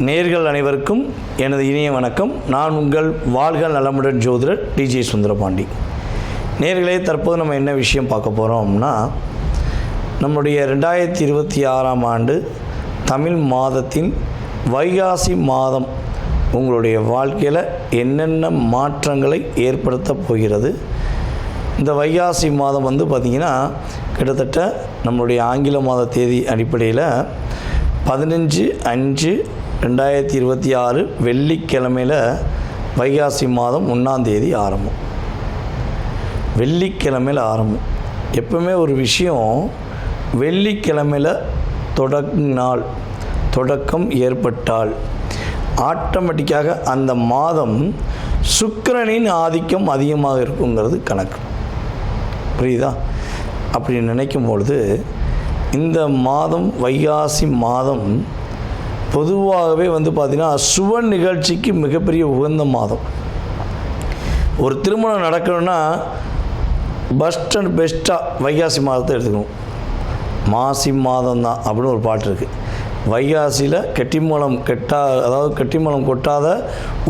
நேயர்கள் அனைவருக்கும் எனது இனிய வணக்கம். நான் உங்கள் வாழ்க நலமுடன் ஜோதிடர் டிஜே சுந்தரபாண்டி. நேயர்களே, தற்போது நம்ம என்ன விஷயம் பார்க்க போகிறோம்னா, நம்முடைய 2026ஆம் ஆண்டு தமிழ் மாதத்தின் வைகாசி மாதம் உங்களுடைய வாழ்க்கையில் என்னென்ன மாற்றங்களை ஏற்படுத்த போகிறது. இந்த வைகாசி மாதம் பார்த்திங்கன்னா கிட்டத்தட்ட நம்மளுடைய ஆங்கில மாத தேதி அடிப்படையில் 15/5/2026 வெள்ளிக்கிழமையில் வைகாசி மாதம் 1ஆம் தேதி ஆரம்பம். வெள்ளிக்கிழமையில் ஆரம்பம். எப்பவுமே ஒரு விஷயம் வெள்ளிக்கிழமையில் தொடக்கம் ஏற்பட்டால் ஆட்டோமேட்டிக்காக அந்த மாதம் சுக்கிரனின் ஆதிக்கம் அதிகமாக இருக்குங்கிறது கணக்கு. புரியுதா? அப்படி நினைக்கும் பொழுது இந்த மாதம் வைகாசி மாதம் பொதுவாகவே பார்த்திங்கன்னா சுப நிகழ்ச்சிக்கு மிகப்பெரிய உகந்த மாதம். ஒரு திருமணம் நடக்கணும்னா பெஸ்ட் அண்ட் பெஸ்ட்டாக வைகாசி மாதத்தை எடுத்துக்கணும். மாசி மாதம் தான் அப்படின்னு ஒரு பாட்டு இருக்குது. வைகாசியில் கெட்டிமலம் கொட்டாத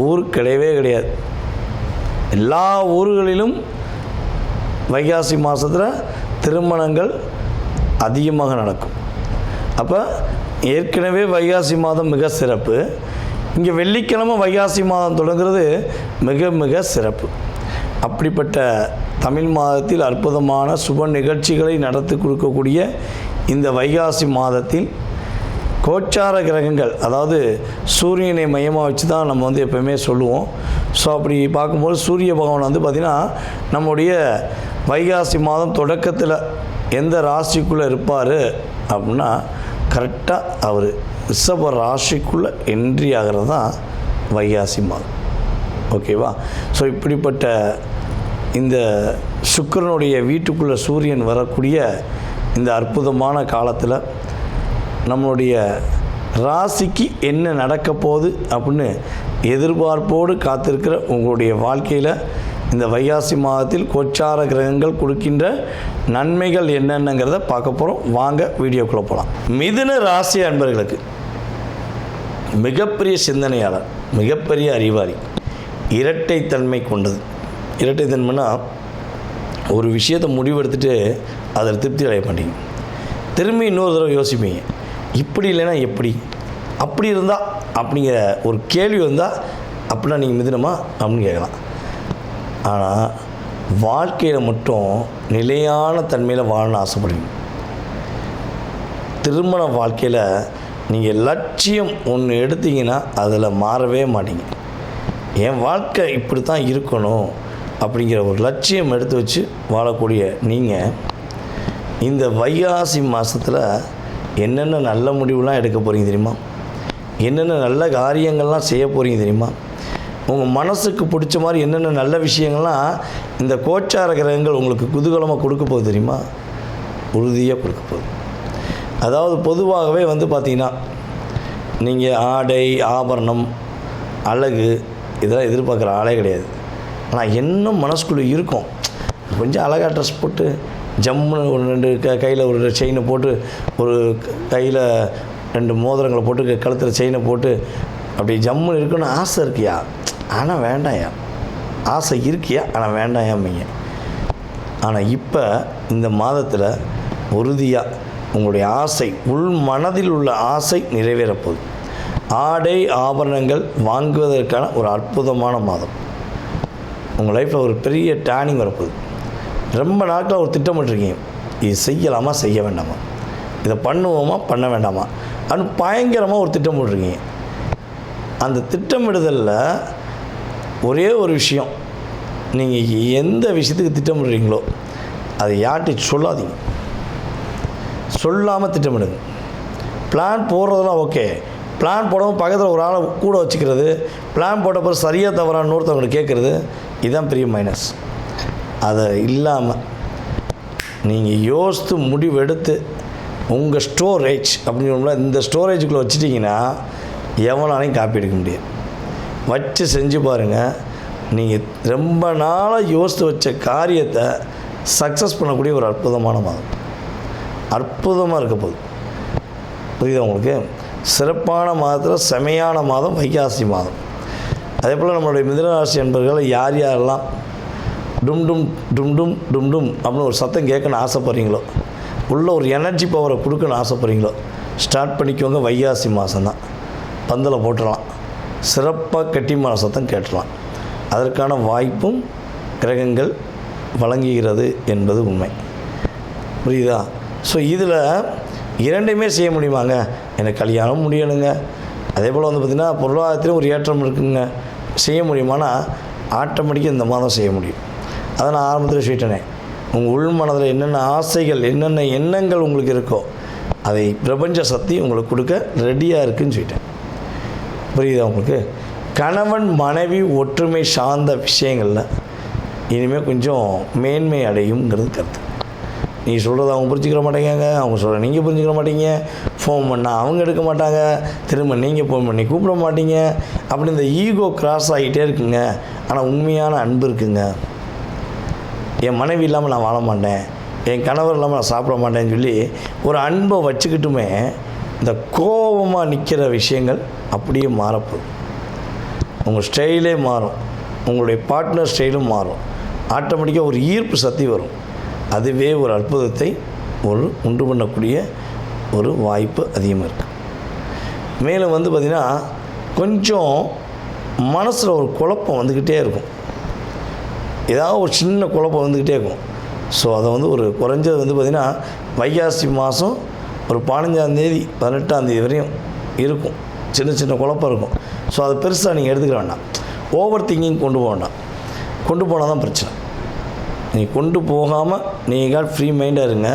ஊர் கிடையவே கிடையாது. எல்லா ஊர்களிலும் வைகாசி மாதத்தில் திருமணங்கள் அதிகமாக நடக்கும். அப்போ ஏற்கனவே வைகாசி மாதம் மிக சிறப்பு. இங்கே வெள்ளிக்கிழமை வைகாசி மாதம் தொடங்குறது மிக மிக சிறப்பு. அப்படிப்பட்ட தமிழ் மாதத்தில் அற்புதமான சுப நிகழ்ச்சிகளை நடத்தி கொடுக்கக்கூடிய இந்த வைகாசி மாதத்தில் கோச்சார கிரகங்கள், அதாவது சூரியனை மையமாக வச்சு தான் நம்ம எப்போயுமே சொல்லுவோம். ஸோ அப்படி பார்க்கும்போது சூரிய பகவான் பார்த்திங்கன்னா நம்முடைய வைகாசி மாதம் தொடக்கத்தில் எந்த ராசிக்குள்ளே இருப்பார் அப்படின்னா கரெக்டாக அவர் ரிஷப ராசிக்குள்ளே என்ட்ரி ஆகிறது தான் வைகாசி மாதம். ஓகேவா? ஸோ இப்படிப்பட்ட இந்த சுக்கிரனுடைய வீட்டுக்குள்ளே சூரியன் வரக்கூடிய இந்த அற்புதமான காலத்தில் நம்மளுடைய ராசிக்கு என்ன நடக்க போகுது அப்படின்னு எதிர்பார்ப்போடு காத்திருக்கிற உங்களுடைய வாழ்க்கையில் இந்த வைகாசி மாதத்தில் கோச்சார கிரகங்கள் கொடுக்கின்ற நன்மைகள் என்னென்னங்கிறத பார்க்க போகிறோம். வாங்க வீடியோக்குள்ளே போகலாம். மிதுன ராசி அன்பர்களுக்கு மிகப்பெரிய சிந்தனையாளர், மிகப்பெரிய அறிவாளி, இரட்டைத்தன்மை கொண்டது. இரட்டைத்தன்மைனா ஒரு விஷயத்தை முடிவெடுத்துட்டு அதில் திருப்தி அடைய மாட்டீங்க. திரும்பி இன்னொரு தடவை யோசிப்பீங்க, இப்படி இல்லைன்னா எப்படி, அப்படி இருந்தால் அப்படிங்கிற ஒரு கேள்வி வந்தால் அப்படின்னா நீங்கள் மிதுனமா அப்படின்னு கேட்கலாம். ஆனால் வாழ்க்கையில் மட்டும் நிலையான தன்மையில் வாழணும்னு ஆசைப்படுவீங்க. திருமண வாழ்க்கையில் நீங்கள் லட்சியம் ஒன்று எடுத்தீங்கன்னா அதில் மாறவே மாட்டீங்க. என் வாழ்க்கை இப்படி தான் இருக்கணும் அப்படிங்கிற ஒரு லட்சியம் எடுத்து வச்சு வாழக்கூடிய நீங்கள் இந்த வைகாசி மாதத்தில் என்னென்ன நல்ல முடிவுலாம் எடுக்க போகிறீங்க தெரியுமா? என்னென்ன நல்ல காரியங்கள்லாம் செய்ய போகிறீங்க தெரியுமா? உங்கள் மனசுக்கு பிடிச்ச மாதிரி என்னென்ன நல்ல விஷயங்கள்லாம் இந்த கோச்சார கிரகங்கள் உங்களுக்கு குதூகலமாக கொடுக்க போகுது தெரியுமா? உறுதியாக கொடுக்க போகுது. அதாவது பொதுவாகவே பார்த்திங்கன்னா நீங்கள் ஆடை ஆபரணம் அழகு இதெல்லாம் எதிர்பார்க்குற ஆளே கிடையாது. ஆனால் இன்னும் மனசுக்குள்ளே இருக்கும், கொஞ்சம் அழகாக ட்ரெஸ் போட்டு ஜம்முன்னு ஒரு 2 கையில் ஒரு செயினை போட்டு, ஒரு கையில் 2 மோதிரங்களை போட்டு, கழுத்தில் செயினை போட்டு அப்படி ஜம்முன்னு இருக்குன்னு ஆசை இருக்கியா, ஆனால் வேண்டாயா. ஆசை இருக்கியா, ஆனால் வேண்டாயாமீங்க. ஆனால் இப்போ இந்த மாதத்தில் உறுதியாக உங்களுடைய ஆசை, உள் மனதில் உள்ள ஆசை நிறைவேறப்போகுது. ஆடை ஆபரணங்கள் வாங்குவதற்கான ஒரு அற்புதமான மாதம். உங்கள் லைஃப்பில் ஒரு பெரிய டேர்னிங் வரப்போகுது. ரொம்ப நாட்கள் ஒரு திட்டமிட்டுருக்கீங்க, இது செய்யலாமா செய்ய வேண்டாமா, இதை பண்ணுவோமா பண்ண வேண்டாமா அப்படின்னு பயங்கரமாக ஒரு திட்டம் போட்டிருக்கீங்க. அந்த திட்டமிடுதலில் ஒரே ஒரு விஷயம், நீங்கள் எந்த விஷயத்துக்கு திட்டமிடுறீங்களோ அதை யார்கிட்ட சொல்லாதீங்க. சொல்லாமல் திட்டமிடுங்க. பிளான் போடுறதெல்லாம் ஓகே, பிளான் போடாமல் பக்கத்தில் ஒரு ஆளை கூட வச்சுக்கிறது, பிளான் போட்ட பிறகு சரியாக தவறான இன்னொருத்தவங்களை கேட்குறது, இதுதான் பெரிய மைனஸ். அதை இல்லாமல் நீங்கள் யோசித்து முடிவெடுத்து உங்கள் ஸ்டோரேஜ் அப்படிங்கிற இந்த ஸ்டோரேஜுக்குள்ளே வச்சுட்டிங்கன்னா எவனாலையும் காப்பி எடுக்க முடியாது. வச்சு செஞ்சு பாருங்கள். நீங்கள் ரொம்ப நாளாக யோசித்து வச்ச காரியத்தை சக்ஸஸ் பண்ணக்கூடிய ஒரு அற்புதமான மாதம். அற்புதமாக இருக்க போகுது. புரியுதா உங்களுக்கு? சிறப்பான மாதத்தில் செமையான மாதம் வைகாசி மாதம். அதே போல் நம்மளுடைய மிதுனராசி என்பவர்கள் யாரெல்லாம் டும் டும் டும் டும் டும் டும் அப்படின்னு ஒரு சத்தம் கேட்கணும்னு ஆசைப்பட்றீங்களோ, உள்ள ஒரு எனர்ஜி பவரை கொடுக்கணும்னு ஆசைப்பட்றீங்களோ, ஸ்டார்ட் பண்ணிக்கோங்க. வைகாசி மாதம்தான், பந்தில் போட்டுடலாம், சிறப்பாக கெட்டிமான சத்தம் கேட்டுடலாம். அதற்கான வாய்ப்பும் கிரகங்கள் வழங்குகிறது என்பது உண்மை. புரியுதா? ஸோ இதில் இரண்டையுமே செய்ய முடியுமாங்க? எனக்கு கல்யாணம் முடியணுங்க, அதே போல் வந்து பார்த்திங்கன்னா பொருளாதாரத்திலும் ஒரு ஏற்றம் இருக்குங்க, செய்ய முடியுமானா ஆட்டோமேட்டிக்காக இந்த மாதம் செய்ய முடியும். அதை நான் ஆரம்பத்தில் சொல்லிட்டேனே, உங்கள் உள் மனதில் என்னென்ன ஆசைகள், என்னென்ன எண்ணங்கள் உங்களுக்கு இருக்கோ அதை பிரபஞ்ச சக்தி உங்களுக்கு கொடுக்க ரெடியாக இருக்குதுன்னு சொல்லிட்டேன். புரியுதா உங்களுக்கு? கணவன் மனைவி ஒற்றுமை சார்ந்த விஷயங்களில் இனிமேல் கொஞ்சம் மேன்மை அடையுங்கிறது கருத்து. நீ சொல்கிறத அவங்க புரிஞ்சுக்கிற மாட்டேங்க, அவங்க சொல்கிற நீங்கள் புரிஞ்சுக்கிற மாட்டீங்க, ஃபோன் பண்ணால் அவங்க எடுக்க மாட்டாங்க, திரும்ப நீங்கள் ஃபோன் பண்ணி கூப்பிட மாட்டீங்க, அப்படி இந்த ஈகோ கிராஸ் ஆகிட்டே இருக்குங்க. ஆனால் உண்மையான அன்பு இருக்குங்க. என் மனைவி இல்லாமல் நான் வாழ மாட்டேன், என் கணவர் இல்லாமல் நான் சாப்பிட மாட்டேன்னு சொல்லி ஒரு அன்பை வச்சுக்கிட்டுமே இந்த கோபமாக நிற்கிற விஷயங்கள் அப்படியே மாறப்போகுது. உங்கள் ஸ்டைலே மாறும், உங்களுடைய பார்ட்னர் ஸ்டைலும் மாறும், ஆட்டோமேட்டிக்காக ஒரு ஈர்ப்பு சக்தி வரும். அதுவே ஒரு அற்புதத்தை உண்டு பண்ணக்கூடிய ஒரு வாய்ப்பு அதிகமாக இருக்குது. மேலும் வந்து பார்த்திங்கன்னா கொஞ்சம் மனசில் ஒரு குழப்பம் வந்துக்கிட்டே இருக்கும், ஏதாவது ஒரு சின்ன குழப்பம் வந்துக்கிட்டே இருக்கும். ஸோ அதை வந்து ஒரு குறைஞ்சது வந்து பார்த்திங்கன்னா வைகாசி மாதம் ஒரு 15ஆந்தேதி 18ஆந்தேதி வரையும் இருக்கும், சின்ன சின்ன குழப்பம் இருக்கும். ஸோ அதை பெருசாக நீங்கள் எடுத்துக்க வேண்டாம், ஓவர் திங்கிங் கொண்டு போக வேண்டாம். கொண்டு போனால் தான் பிரச்சனை. நீங்கள் கொண்டு போகாமல் நீங்கள் ஃப்ரீ மைண்டாக இருங்க,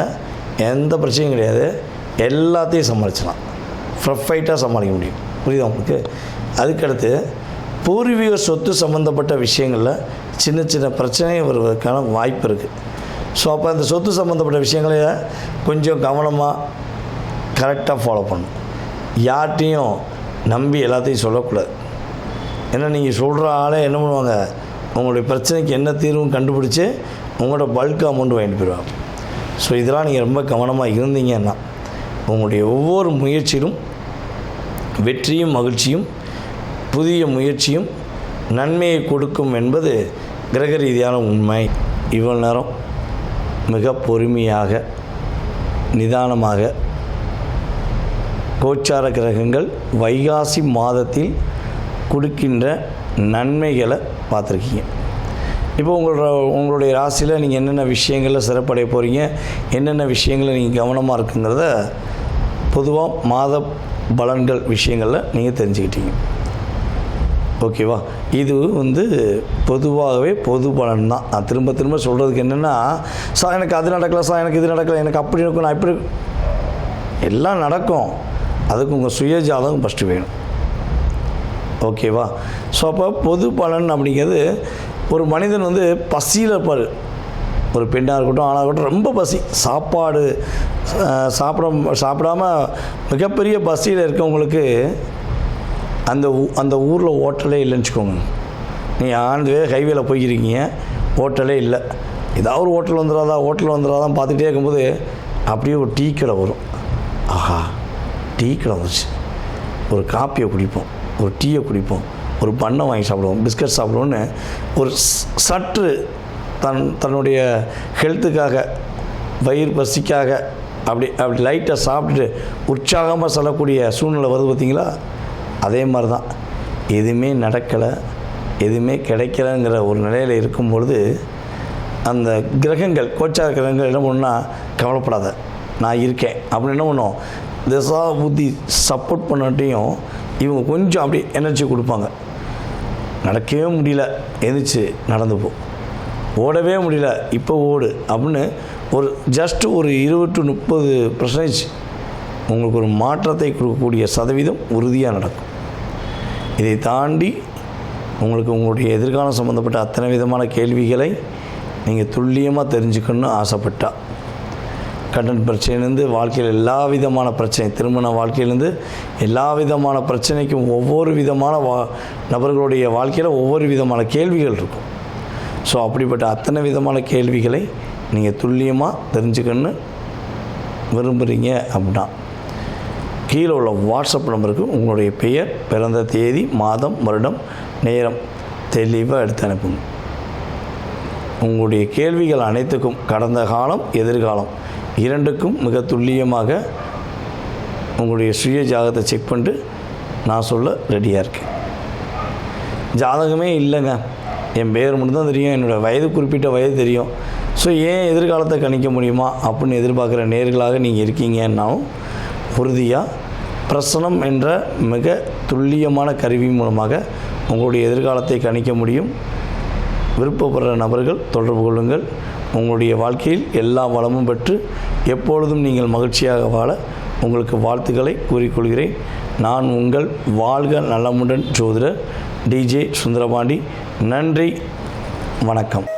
எந்த பிரச்சனையும் கிடையாது, எல்லாத்தையும் சமாளிச்சிடலாம், ப்ரொஃபைட்டாக சமாளிக்க முடியும். புரியுதா உங்களுக்கு? அதுக்கடுத்து பூர்வீக சொத்து சம்மந்தப்பட்ட விஷயங்களில் சின்ன சின்ன பிரச்சனை வருவதற்கான வாய்ப்பு இருக்குது. ஸோ அப்போ அந்த சொத்து சம்மந்தப்பட்ட விஷயங்களை கொஞ்சம் கவனமாக கரெக்டாக ஃபாலோ பண்ணணும். யார்கிட்டையும் நம்பி எல்லாத்தையும் சொல்லக்கூடாது. ஏன்னா நீங்கள் சொல்கிற ஆளே என்ன பண்ணுவாங்க, உங்களுடைய பிரச்சனைக்கு என்ன தீர்வும் கண்டுபிடிச்சி உங்களோட பல்க் அமௌண்ட் வாங்கிட்டு போயிடுவாங்க. ஸோ இதெல்லாம் நீங்கள் ரொம்ப கவனமாக இருந்தீங்கன்னா உங்களுடைய ஒவ்வொரு முயற்சியிலும் வெற்றியும் மகிழ்ச்சியும் புதிய முயற்சியும் நன்மையை கொடுக்கும் என்பது கிரக ரீதியான உண்மை. இவ்வளோ நேரம் மிக பொறுமையாக நிதானமாக கோச்சார கிரகங்கள் வைகாசி மாதத்தில் கொடுக்கின்ற நன்மைகளை பார்த்துருக்கீங்க. இப்போ உங்களுடைய ராசியில் நீங்கள் என்னென்ன விஷயங்களில் சிறப்படைய போகிறீங்க, என்னென்ன விஷயங்களில் நீங்கள் கவனமாக இருக்குங்கிறத பொதுவாக மாத பலன்கள் விஷயங்களில் நீங்கள் தெரிஞ்சுக்கிட்டீங்க. ஓகேவா? இது வந்து பொதுவாகவே பொது பலன் தான். நான் திரும்ப திரும்ப சொல்கிறதுக்கு என்னென்னா, சார் எனக்கு அது நடக்கலை, சார் எனக்கு இது நடக்கலை, எனக்கு அப்படி இருக்கும், நான் இப்படி எல்லாம் நடக்கும். அதுக்கு உங்கள் சுயஜாதகம் ஃபஸ்ட்டு வேணும். ஓகேவா? ஸோ அப்போ பொது பலன் அப்படிங்கிறது ஒரு மனிதன் வந்து பசியில் இருப்பார், ஒரு பெண்ணாக இருக்கட்டும் ஆணாக இருக்கட்டும், ரொம்ப பசி, சாப்பாடு சாப்பிடாம மிகப்பெரிய பசியில் இருக்கவங்களுக்கு அந்த ஊரில் ஹோட்டலே இல்லைன்னு வச்சுக்கோங்க. நீங்கள் ஆண்டு ஹைவேல போய்க்கிறீங்க, ஹோட்டலே இல்லை, ஏதாவது ஒரு ஹோட்டல் வந்துடாதான் பார்த்துக்கிட்டே இருக்கும்போது அப்படியே ஒரு டீ கடை வரும். ஆஹா, டீ கடை வந்துச்சு, ஒரு காப்பியை குடிப்போம், ஒரு டீயை குடிப்போம், ஒரு பண்ணை வாங்கி சாப்பிடுவோம், பிஸ்கட் சாப்பிடுவோன்னு ஒரு சற்று தன்னுடைய ஹெல்த்துக்காக வயிறு பசிக்காக அப்படி லைட்டாக சாப்பிட்டுட்டு உற்சாகமாக செல்லக்கூடிய சூழ்நிலை வருது பார்த்திங்களா? அதே மாதிரி தான் எதுவுமே நடக்கலை, எதுவுமே கிடைக்கலைங்கிற ஒரு நிலையில் இருக்கும்பொழுது அந்த கிரகங்கள் கோச்சார கிரகங்கள் என்ன பண்ணுன்னா, கவலைப்படாத நான் இருக்கேன் அப்படின்னு என்ன பண்ணுவோம், திசா புத்தி சப்போர்ட் பண்ணாட்டையும் இவங்க கொஞ்சம் அப்படி எனர்ஜி கொடுப்பாங்க. நடக்கவே முடியல, எந்திரிச்சு நடந்து போ, ஓடவே முடியல, இப்போ ஓடு அப்படின்னு ஒரு ஜஸ்ட் ஒரு 20-30% உங்களுக்கு ஒரு மாற்றத்தை கொடுக்கக்கூடிய சதவீதம் உறுதியாக நடக்கும். இதை தாண்டி உங்களுக்கு உங்களுடைய எதிர்காலம் சம்மந்தப்பட்ட அத்தனை விதமான கேள்விகளை நீங்கள் துல்லியமாக தெரிஞ்சுக்கணும்னு ஆசைப்பட்டால், கடன் பிரச்சனையிலேருந்து வாழ்க்கையில் எல்லா விதமான பிரச்சனை, திருமண வாழ்க்கையிலேருந்து எல்லா விதமான பிரச்சனைக்கும் ஒவ்வொரு விதமான நபர்களுடைய வாழ்க்கையில் ஒவ்வொரு விதமான கேள்விகள் இருக்கும். ஸோ அப்படிப்பட்ட அத்தனை விதமான கேள்விகளை நீங்கள் துல்லியமாக தெரிஞ்சுக்கணுன்னு விரும்புகிறீங்க அப்படின்னா கீழே உள்ள வாட்ஸ்அப் நம்பருக்கு உங்களுடைய பெயர், பிறந்த தேதி, மாதம், வருடம், நேரம் தெளிவாக எடுத்து அனுப்புங்க. உங்களுடைய கேள்விகள் அனைத்துக்கும் கடந்த காலம், எதிர்காலம் இரண்டுக்கும் மிக துல்லியமாக உங்களுடைய சுய ஜாதகத்தை செக் பண்ணிட்டு நான் சொல்ல ரெடியாக இருக்கேன். ஜாதகமே இல்லைங்க, என் பேர் மட்டும்தான் தெரியும், என்னோடய வயது குறிப்பிட்ட வயது தெரியும், ஸோ ஏன் எதிர்காலத்தை கணிக்க முடியுமா அப்படின்னு எதிர்பார்க்குற நேர்களாக நீங்கள் இருக்கீங்கன்னாலும் உறுதியாக பிரசனம் என்ற மிக துல்லியமான கருவி மூலமாக உங்களுடைய எதிர்காலத்தை கணிக்க முடியும். விருப்பப்படுற நபர்கள் தொடர்பு கொள்ளுங்கள். உங்களுடைய வாழ்க்கையில் எல்லா வளமும் பெற்று எப்பொழுதும் நீங்கள் மகிழ்ச்சியாக வாழ உங்களுக்கு வாழ்த்துக்களை கூறிக்கொள்கிறேன். நான் உங்கள் வாழ்க நலமுடன் ஜோதிடர் DJ சுந்தரபாண்டி. நன்றி, வணக்கம்.